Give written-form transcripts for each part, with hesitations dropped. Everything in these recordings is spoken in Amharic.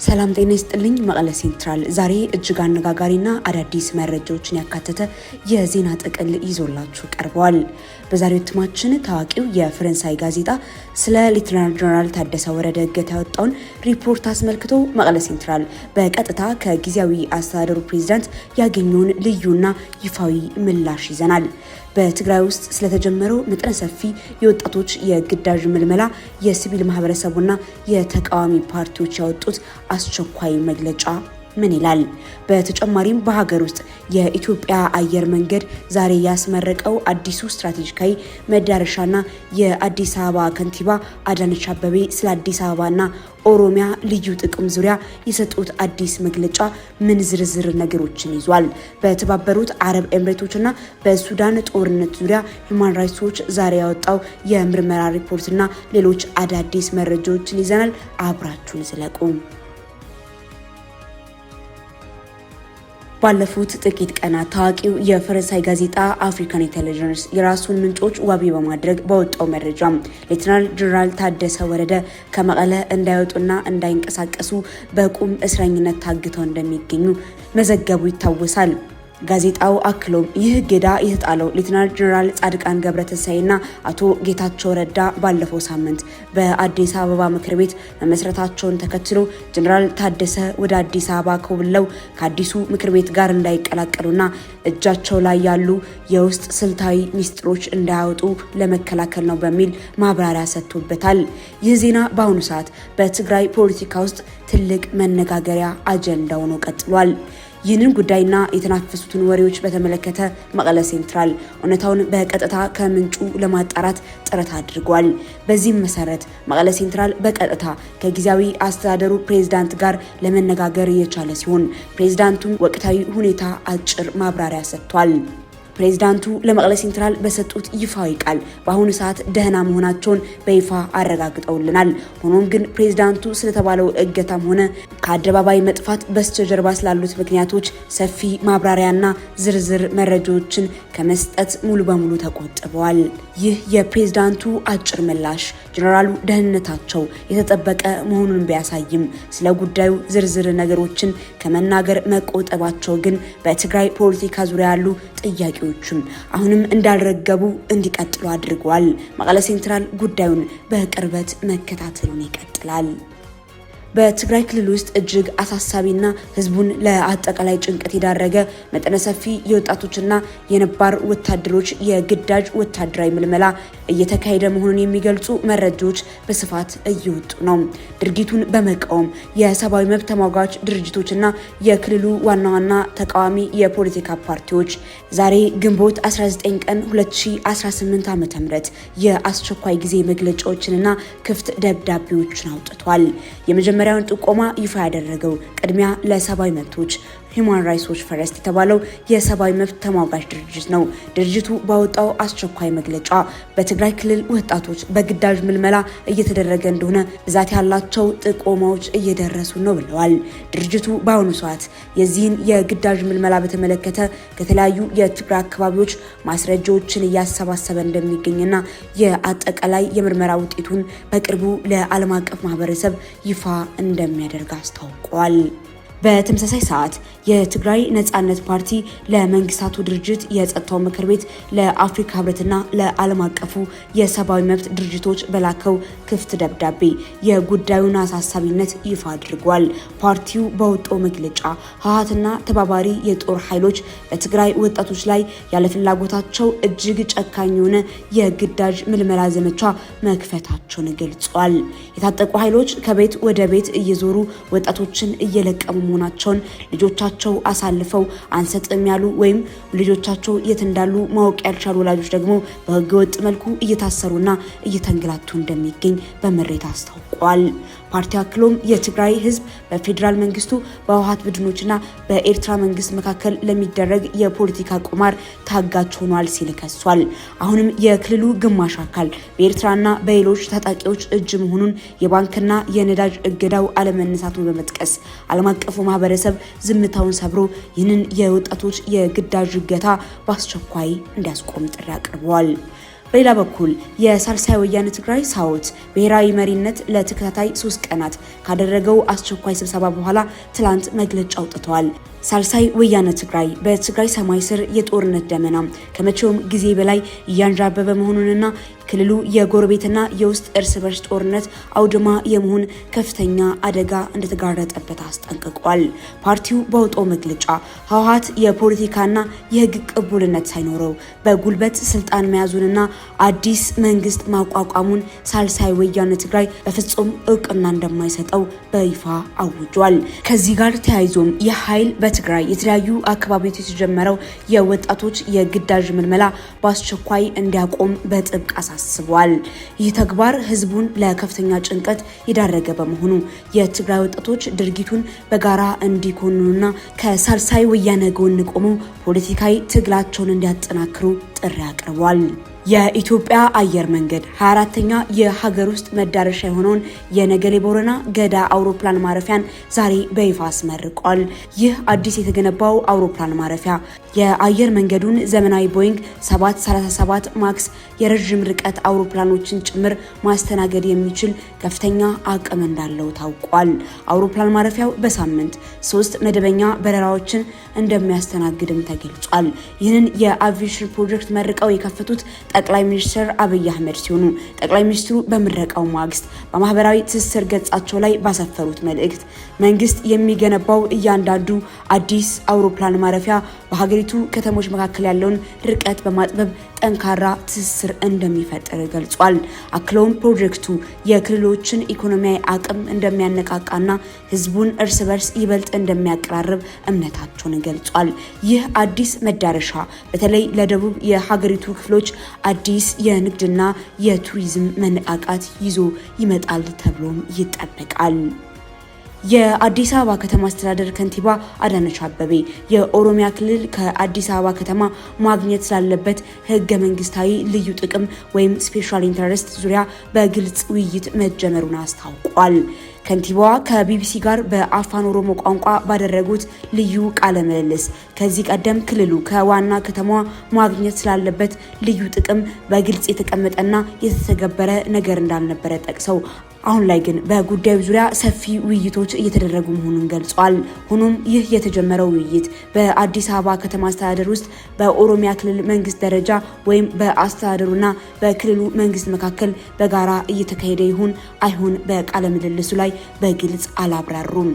ሰላም ጤና ይስጥልኝ። መቀለ ሴንትራል ዛሬ እጅግ አነጋጋሪና አዳዲስ መረጃዎችን ያካተተ የዜና ጥቅል ይዞላችሁ ቀርቧል። በዛሬው እትማችን ታዋቂው የፈረንሳይ ጋዜጣ ስለ ሌተናል ጀነራል ታደሰ ወረደ እገታ ያወጣውን ሪፖርት አስመልክቶ መቀለ ሴንትራል በቀጥታ ከጊዜያዊ አስተዳደሩ ፕሬዝዳንት ያገኘውን ልዩና ይፋዊ ምላሽ ይዘናል። በትግራይ ውስጥ ስለተጀመረው መጠነ ሰፊ የወጣቶች የግዳጅ ምልመላ የሲቪል ማህበረሰቡና የተቃዋሚ ፓርቲዎች ያወጡት አስቸኳይ መግለጫ ምን ይላል? በተጨማሪም በሀገር ውስጥ የኢትዮጵያ አየር መንገድ ዛሬ ያስመረቀው አዲሱ ስትራቴጂካዊ መዳረሻና የአዲስ አበባ ከንቲባ አዳነች አቤቤ ስለ አዲስ አበባና ኦሮሚያ ልዩ ጥቅም ዙሪያ የሰጡት አዲስ መግለጫ ምን ዝርዝር ነገሮችን ይዟል? በተባበሩት አረብ ኤምሬቶችና በሱዳን ጦርነት ዙሪያ ሂውማን ራይትስ ዎች ዛሬ ያወጣው የምርመራ ሪፖርትና ሌሎች አዳዲስ መረጃዎችን ይዘናል። አብራችሁን ዝለቁ። ባለፉት ጥቂት ቀናት ታዋቂው የፈረንሳይ ጋዜጣ አፍሪካን ኢንተለጀንስ የራሱን ምንጮች ዋቢ በማድረግ ባወጣው መረጃ ሌተናል ጀነራል ታደሰ ወረደ ከመቀለ እንዳይወጡና እንዳይንቀሳቀሱ በቁም እስረኝነት ታግተው እንደሚገኙ መዘገቡ ይታወሳል። ጋዜጣው አክሎም ይህ እገዳ የተጣለው ሌተናል ጀነራል ጻድቃን ገብረትንሳኤና አቶ ጌታቸው ረዳ ባለፈው ሳምንት በአዲስ አበባ ምክር ቤት መመስረታቸውን ተከትሎ ጀነራል ታደሰ ወደ አዲስ አበባ ኮብልለው ከአዲሱ ምክር ቤት ጋር እንዳይቀላቀሉና እጃቸው ላይ ያሉ የውስጥ ስልታዊ ሚስጥሮች እንዳያወጡ ለመከላከል ነው በሚል ማብራሪያ ሰጥቶበታል። ይህ ዜና በአሁኑ ሰዓት በትግራይ ፖለቲካ ውስጥ ትልቅ መነጋገሪያ አጀንዳ ሆኖ ቀጥሏል። ይህንን ጉዳይና የተናፈሱትን ወሬዎች በተመለከተ መቀለ ሴንትራል እውነታውን በቀጥታ ከምንጩ ለማጣራት ጥረት አድርጓል። በዚህም መሰረት መቀለ ሴንትራል በቀጥታ ከጊዜያዊ አስተዳደሩ ፕሬዝዳንት ጋር ለመነጋገር የቻለ ሲሆን ፕሬዝዳንቱም ወቅታዊ ሁኔታ አጭር ማብራሪያ ሰጥቷል። ፕሬዝዳንቱ ለመቀለ ሴንትራል በሰጡት ይፋዊ ቃል በአሁኑ ሰዓት ደህና መሆናቸውን በይፋ አረጋግጠውልናል። ሆኖም ግን ፕሬዝዳንቱ ስለተባለው እገታም ሆነ ከአደባባይ መጥፋት በስተጀርባ ስላሉት ምክንያቶች ሰፊ ማብራሪያና ዝርዝር መረጃዎችን ከመስጠት ሙሉ በሙሉ ተቆጥበዋል። ይህ የፕሬዝዳንቱ አጭር ምላሽ ጀነራሉ ደህንነታቸው የተጠበቀ መሆኑን ቢያሳይም ስለ ጉዳዩ ዝርዝር ነገሮችን ከመናገር መቆጠባቸው ግን በትግራይ ፖለቲካ ዙሪያ ያሉ ጥያቄዎችም አሁንም እንዳልረገቡ እንዲቀጥሉ አድርጓል። መቀለ ሴንትራል ጉዳዩን በቅርበት መከታተሉን ይቀጥላል። በትግራይ ክልል ውስጥ እጅግ አሳሳቢና ህዝቡን ለአጠቃላይ ጭንቀት የዳረገ መጠነ ሰፊ የወጣቶችና የነባር ወታደሮች የግዳጅ ወታደራዊ ምልመላ እየተካሄደ መሆኑን የሚገልጹ መረጃዎች በስፋት እየወጡ ነው። ድርጊቱን በመቃወም የሰብአዊ መብት ተሟጋች ድርጅቶችና የክልሉ ዋና ዋና ተቃዋሚ የፖለቲካ ፓርቲዎች ዛሬ ግንቦት 19 ቀን 2018 ዓ.ም የአስቸኳይ ጊዜ መግለጫዎችንና ክፍት ደብዳቤዎችን አውጥቷል። የመጀመሪያውን ጥቆማ ይፋ ያደረገው ቅድሚያ ለሰብአዊ መብቶች ሂውማን ራይትስ ዎች ፈረስት የተባለው የሰብአዊ መብት ተሟጋች ድርጅት ነው። ድርጅቱ ባወጣው አስቸኳይ መግለጫ በትግራይ ክልል ወጣቶች በግዳጅ ምልመላ እየተደረገ እንደሆነ ብዛት ያላቸው ጥቆማዎች እየደረሱ ነው ብለዋል። ድርጅቱ በአሁኑ ሰዓት የዚህን የግዳጅ ምልመላ በተመለከተ ከተለያዩ የትግራይ አካባቢዎች ማስረጃዎችን እያሰባሰበ እንደሚገኝና የአጠቃላይ የምርመራ ውጤቱን በቅርቡ ለዓለም አቀፍ ማህበረሰብ ይፋ እንደሚያደርግ አስታውቋል። በተመሳሳይ ሰዓት የትግራይ ነጻነት ፓርቲ ለመንግስታቱ ድርጅት የጸጥታው ምክር ቤት ለአፍሪካ ህብረትና ለዓለም አቀፉ የሰብአዊ መብት ድርጅቶች በላከው ክፍት ደብዳቤ የጉዳዩን አሳሳቢነት ይፋ አድርጓል። ፓርቲው በወጣው መግለጫ ህወሓትና ተባባሪ የጦር ኃይሎች በትግራይ ወጣቶች ላይ ያለ ፍላጎታቸው እጅግ ጨካኝ የሆነ የግዳጅ ምልመላ ዘመቻ መክፈታቸውን ገልጿል። የታጠቁ ኃይሎች ከቤት ወደ ቤት እየዞሩ ወጣቶችን እየለቀሙ መሆናቸውን ልጆቻቸው አሳልፈው አንሰጥም ያሉ ወይም ልጆቻቸው የት እንዳሉ ማወቅ ያልቻሉ ወላጆች ደግሞ በህገወጥ መልኩ እየታሰሩና እየተንገላቱ እንደሚገኝ በመሬት አስታውቋል። ፓርቲው አክሎም የትግራይ ህዝብ በፌዴራል መንግስቱ በህወሓት ቡድኖችና በኤርትራ መንግስት መካከል ለሚደረግ የፖለቲካ ቁማር ታጋች ሆኗል ሲል ከሷል። አሁንም የክልሉ ግማሽ አካል በኤርትራና በሌሎች ታጣቂዎች እጅ መሆኑን የባንክና የነዳጅ እገዳው አለመነሳቱን በመጥቀስ ዓለም አቀፉ ማህበረሰብ ዝምታውን ሰብሮ ይህንን የወጣቶች የግዳጅ እገታ በአስቸኳይ እንዲያስቆም ጥሪ አቅርበዋል። በሌላ በኩል የሳልሳይ ወያነ ትግራይ ሳውት ብሔራዊ መሪነት ለተከታታይ 3 ቀናት ካደረገው አስቸኳይ ስብሰባ በኋላ ትላንት መግለጫ አውጥተዋል። ሳልሳይ ወያነ ትግራይ በትግራይ ሰማይ ስር የጦርነት ደመና ከመቼውም ጊዜ በላይ እያንዣበበ መሆኑንና ክልሉ የጎረቤትና የውስጥ እርስ በርስ ጦርነት አውድማ የመሆን ከፍተኛ አደጋ እንደተጋረጠበት አስጠንቅቋል። ፓርቲው በወጣው መግለጫ ህወሓት የፖለቲካና የህግ ቅቡልነት ሳይኖረው በጉልበት ስልጣን መያዙንና አዲስ መንግስት ማቋቋሙን ሳልሳይ ወያነ ትግራይ በፍጹም እውቅና እንደማይሰጠው በይፋ አውጇል። ከዚህ ጋር ተያይዞም የኃይል በትግራይ የተለያዩ አካባቢዎች የተጀመረው የወጣቶች የግዳጅ ምልመላ በአስቸኳይ እንዲያቆም በጥብቅ አሳስቧል። ይህ ተግባር ህዝቡን ለከፍተኛ ጭንቀት የዳረገ በመሆኑ የትግራይ ወጣቶች ድርጊቱን በጋራ እንዲኮንኑና ከሳልሳይ ወያነ ጎን ቆመው ፖለቲካዊ ትግላቸውን እንዲያጠናክሩ ጥሪ አቅርቧል። የኢትዮጵያ አየር መንገድ 24ኛ የሀገር ውስጥ መዳረሻ የሆነውን የነገሌ ቦረና ገዳ አውሮፕላን ማረፊያን ዛሬ በይፋ አስመርቋል። ይህ አዲስ የተገነባው አውሮፕላን ማረፊያ የአየር መንገዱን ዘመናዊ ቦይንግ 737 ማክስ የረዥም ርቀት አውሮፕላኖችን ጭምር ማስተናገድ የሚችል ከፍተኛ አቅም እንዳለው ታውቋል። አውሮፕላን ማረፊያው በሳምንት 3 መደበኛ በረራዎችን እንደሚያስተናግድም ተገልጿል። ይህንን የአቪዬሽን ፕሮጀክት መርቀው የከፈቱት ጠቅላይ ሚኒስትር አብይ አህመድ ሲሆኑ ጠቅላይ ሚኒስትሩ በምረቃው ማግስት በማህበራዊ ትስስር ገጻቸው ላይ ባሰፈሩት መልእክት መንግስት የሚገነባው እያንዳንዱ አዲስ አውሮፕላን ማረፊያ በሀገሪቱ ከተሞች መካከል ያለውን ርቀት በማጥበብ ጠንካራ ትስስር እንደሚፈጥር ገልጿል። አክለውም ፕሮጀክቱ የክልሎችን ኢኮኖሚያዊ አቅም እንደሚያነቃቃና ህዝቡን እርስ በርስ ይበልጥ እንደሚያቀራርብ እምነታቸውን ገልጿል። ይህ አዲስ መዳረሻ በተለይ ለደቡብ የሀገሪቱ ክፍሎች አዲስ የንግድና የቱሪዝም መነቃቃት ይዞ ይመጣል ተብሎም ይጠበቃል። የአዲስ አበባ ከተማ አስተዳደር ከንቲባ አዳነች አቤቤ የኦሮሚያ ክልል ከአዲስ አበባ ከተማ ማግኘት ስላለበት ህገ መንግስታዊ ልዩ ጥቅም ወይም ስፔሻል ኢንተረስት ዙሪያ በግልጽ ውይይት መጀመሩን አስታውቋል። ከንቲባዋ ከቢቢሲ ጋር በአፋን ኦሮሞ ቋንቋ ባደረጉት ልዩ ቃለ ምልልስ ከዚህ ቀደም ክልሉ ከዋና ከተማዋ ማግኘት ስላለበት ልዩ ጥቅም በግልጽ የተቀመጠና የተተገበረ ነገር እንዳልነበረ ጠቅሰው አሁን ላይ ግን በጉዳዩ ዙሪያ ሰፊ ውይይቶች እየተደረጉ መሆኑን ገልጿል። ሆኖም ይህ የተጀመረው ውይይት በአዲስ አበባ ከተማ አስተዳደር ውስጥ በኦሮሚያ ክልል መንግስት ደረጃ ወይም በአስተዳደሩና በክልሉ መንግስት መካከል በጋራ እየተካሄደ ይሁን አይሁን በቃለ ምልልሱ ላይ በግልጽ አላብራሩም።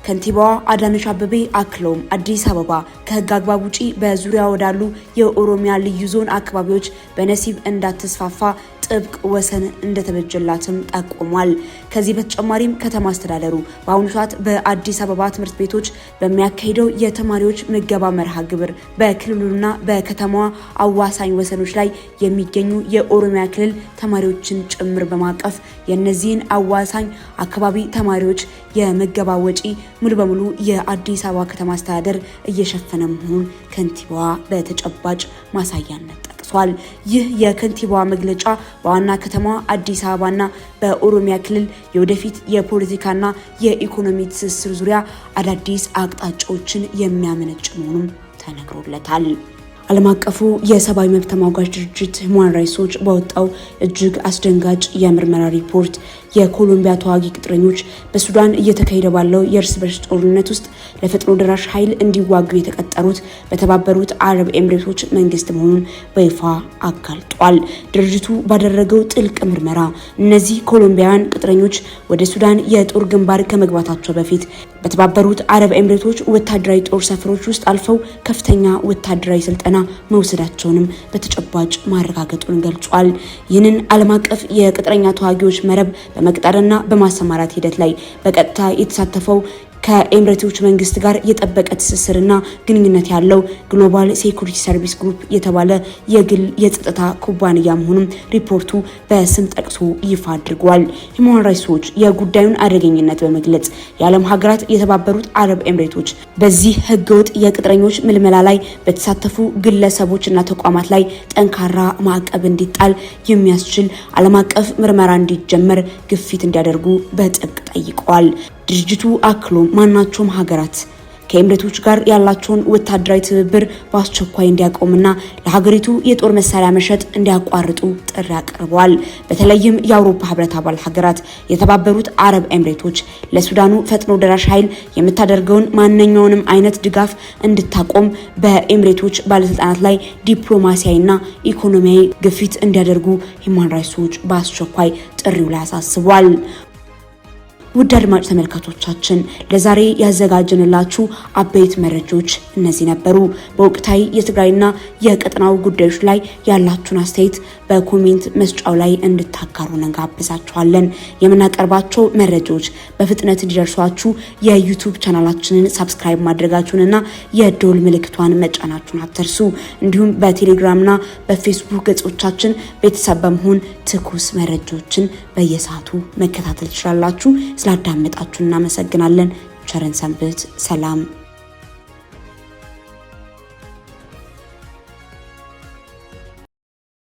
ከንቲባዋ አዳነች አቤቤ አክለውም አዲስ አበባ ከህግ አግባብ ውጪ በዙሪያ ወዳሉ የኦሮሚያ ልዩ ዞን አካባቢዎች በነሲብ እንዳትስፋፋ ጥብቅ ወሰን እንደተበጀላትም ጠቁሟል። ከዚህ በተጨማሪም ከተማ አስተዳደሩ በአሁኑ ሰዓት በአዲስ አበባ ትምህርት ቤቶች በሚያካሂደው የተማሪዎች ምገባ መርሃ ግብር በክልሉና በከተማዋ አዋሳኝ ወሰኖች ላይ የሚገኙ የኦሮሚያ ክልል ተማሪዎችን ጭምር በማቀፍ የነዚህን አዋሳኝ አካባቢ ተማሪዎች የምገባ ወጪ ሙሉ በሙሉ የአዲስ አበባ ከተማ አስተዳደር እየሸፈነ መሆኑን ከንቲባዋ በተጨባጭ ማሳያነት ጠቅሷል። ይህ የከንቲባዋ መግለጫ በዋና ከተማ አዲስ አበባና በኦሮሚያ ክልል የወደፊት የፖለቲካና የኢኮኖሚ ትስስር ዙሪያ አዳዲስ አቅጣጫዎችን የሚያመነጭ መሆኑን ተነግሮለታል። ዓለም አቀፉ የሰብአዊ መብት ተሟጋች ድርጅት ሁማን ራይትስ ዎች ባወጣው እጅግ አስደንጋጭ የምርመራ ሪፖርት የኮሎምቢያ ተዋጊ ቅጥረኞች በሱዳን እየተካሄደ ባለው የእርስ በርስ ጦርነት ውስጥ ለፈጥኖ ደራሽ ኃይል እንዲዋጉ የተቀጠሩት በተባበሩት አረብ ኤምሬቶች መንግስት መሆኑን በይፋ አጋልጧል። ድርጅቱ ባደረገው ጥልቅ ምርመራ እነዚህ ኮሎምቢያውያን ቅጥረኞች ወደ ሱዳን የጦር ግንባር ከመግባታቸው በፊት በተባበሩት አረብ ኤምሬቶች ወታደራዊ ጦር ሰፈሮች ውስጥ አልፈው ከፍተኛ ወታደራዊ ስልጠና መውሰዳቸውንም በተጨባጭ ማረጋገጡን ገልጿል። ይህንን ዓለም አቀፍ የቅጥረኛ ተዋጊዎች መረብ በመቅጠርና በማሰማራት ሂደት ላይ በቀጥታ የተሳተፈው ከኤምሬቶች መንግስት ጋር የጠበቀ ትስስርና ግንኙነት ያለው ግሎባል ሴኩሪቲ ሰርቪስ ግሩፕ የተባለ የግል የጸጥታ ኩባንያ መሆኑን ሪፖርቱ በስም ጠቅሶ ይፋ አድርጓል። ሁማን ራይትስ ዎች የጉዳዩን አደገኝነት በመግለጽ የዓለም ሀገራት የተባበሩት አረብ ኤምሬቶች በዚህ ህገወጥ የቅጥረኞች ምልመላ ላይ በተሳተፉ ግለሰቦችና ተቋማት ላይ ጠንካራ ማዕቀብ እንዲጣል የሚያስችል ዓለም አቀፍ ምርመራ እንዲጀመር ግፊት እንዲያደርጉ በጥብቅ ጠይቀዋል። ድርጅቱ አክሎ ማናቸውም ሀገራት ከኤምሬቶች ጋር ያላቸውን ወታደራዊ ትብብር በአስቸኳይ እንዲያቆምና ለሀገሪቱ የጦር መሳሪያ መሸጥ እንዲያቋርጡ ጥሪ አቅርበዋል። በተለይም የአውሮፓ ህብረት አባል ሀገራት የተባበሩት አረብ ኤምሬቶች ለሱዳኑ ፈጥኖ ደራሽ ኃይል የምታደርገውን ማንኛውንም አይነት ድጋፍ እንድታቆም በኤምሬቶች ባለስልጣናት ላይ ዲፕሎማሲያዊና ኢኮኖሚያዊ ግፊት እንዲያደርጉ ሂውማን ራይትስ ዎች በአስቸኳይ ጥሪው ላይ አሳስቧል። ውድ አድማጭ ተመልካቾቻችን ለዛሬ ያዘጋጀንላችሁ አበይት መረጃዎች እነዚህ ነበሩ። በወቅታዊ የትግራይና የቀጠናው ጉዳዮች ላይ ያላችሁን አስተያየት በኮሜንት መስጫው ላይ እንድታጋሩን እንጋብዛችኋለን። የምናቀርባቸው መረጃዎች በፍጥነት እንዲደርሷችሁ የዩቲዩብ ቻናላችንን ሰብስክራይብ ማድረጋችሁንና የደወል ምልክቷን መጫናችሁን አትርሱ። እንዲሁም በቴሌግራምና በፌስቡክ ገጾቻችን ቤተሰብ በመሆን ትኩስ መረጃዎችን በየሰዓቱ መከታተል ትችላላችሁ። ስላዳመጣችሁ እናመሰግናለን። ቸርን ሰንብት። ሰላም